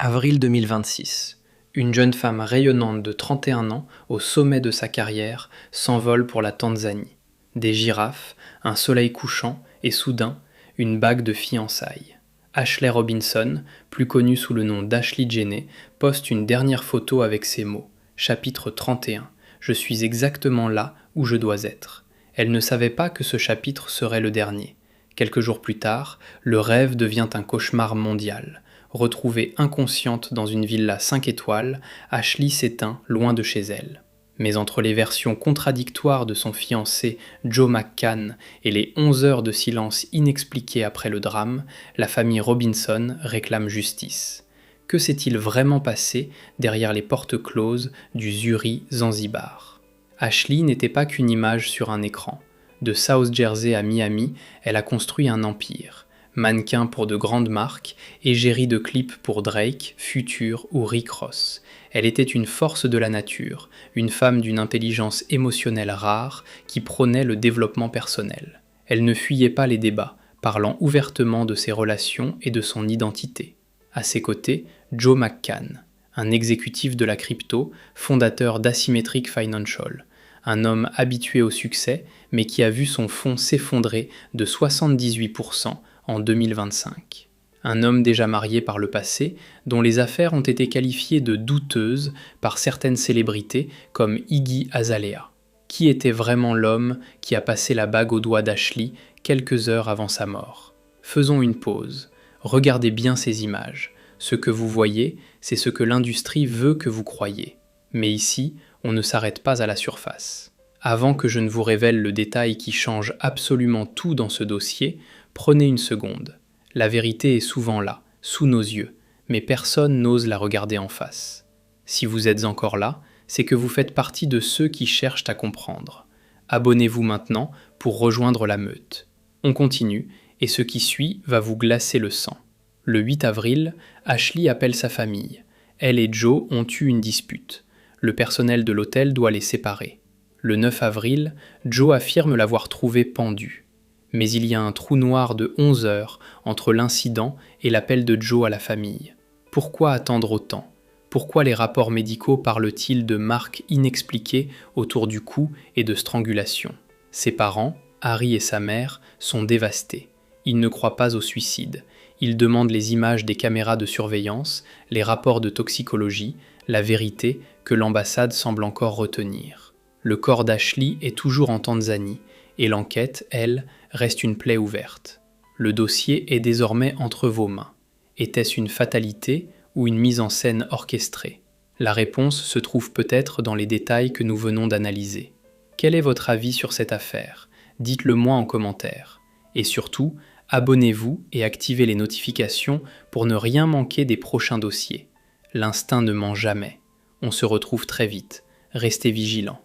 Avril 2026. Une jeune femme rayonnante de 31 ans, au sommet de sa carrière, s'envole pour la Tanzanie. Des girafes, un soleil couchant et soudain, une bague de fiançailles. Ashley Robinson, plus connue sous le nom d'Ashley Jenney, poste une dernière photo avec ces mots. Chapitre 31. Je suis exactement là où je dois être. Elle ne savait pas que ce chapitre serait le dernier. Quelques jours plus tard, le rêve devient un cauchemar mondial. Retrouvée inconsciente dans une villa 5 étoiles, Ashley s'éteint loin de chez elle. Mais entre les versions contradictoires de son fiancé Joe McCann et les 11 heures de silence inexpliqué après le drame, la famille Robinson réclame justice. Que s'est-il vraiment passé derrière les portes closes du Zuri Zanzibar ? Ashley n'était pas qu'une image sur un écran. De South Jersey à Miami, elle a construit un empire. Mannequin pour de grandes marques, égérie de clips pour Drake, Future ou Rick Ross. Elle était une force de la nature, une femme d'une intelligence émotionnelle rare qui prônait le développement personnel. Elle ne fuyait pas les débats, parlant ouvertement de ses relations et de son identité. À ses côtés, Joe McCann, un exécutif de la crypto, fondateur d'Asymmetric Financial. Un homme habitué au succès, mais qui a vu son fonds s'effondrer de 78% en 2025. Un homme déjà marié par le passé, dont les affaires ont été qualifiées de douteuses par certaines célébrités comme Iggy Azalea. Qui était vraiment l'homme qui a passé la bague au doigt d'Ashley quelques heures avant sa mort ? Faisons une pause. Regardez bien ces images. Ce que vous voyez, c'est ce que l'industrie veut que vous croyiez. Mais ici, on ne s'arrête pas à la surface. Avant que je ne vous révèle le détail qui change absolument tout dans ce dossier, prenez une seconde. La vérité est souvent là, sous nos yeux, mais personne n'ose la regarder en face. Si vous êtes encore là, c'est que vous faites partie de ceux qui cherchent à comprendre. Abonnez-vous maintenant pour rejoindre la meute. On continue, et ce qui suit va vous glacer le sang. Le 8 avril, Ashley appelle sa famille. Elle et Joe ont eu une dispute. Le personnel de l'hôtel doit les séparer. Le 9 avril, Joe affirme l'avoir trouvée pendue. Mais il y a un trou noir de 11 heures entre l'incident et l'appel de Joe à la famille. Pourquoi attendre autant ? Pourquoi les rapports médicaux parlent-ils de marques inexpliquées autour du cou et de strangulation ? Ses parents, Harry et sa mère, sont dévastés. Ils ne croient pas au suicide. Ils demandent les images des caméras de surveillance, les rapports de toxicologie, la vérité que l'ambassade semble encore retenir. Le corps d'Ashley est toujours en Tanzanie, et l'enquête, elle, reste une plaie ouverte. Le dossier est désormais entre vos mains. Était-ce une fatalité ou une mise en scène orchestrée ? La réponse se trouve peut-être dans les détails que nous venons d'analyser. Quel est votre avis sur cette affaire ? Dites-le moi en commentaire. Et surtout, abonnez-vous et activez les notifications pour ne rien manquer des prochains dossiers. L'instinct ne ment jamais. On se retrouve très vite. Restez vigilants.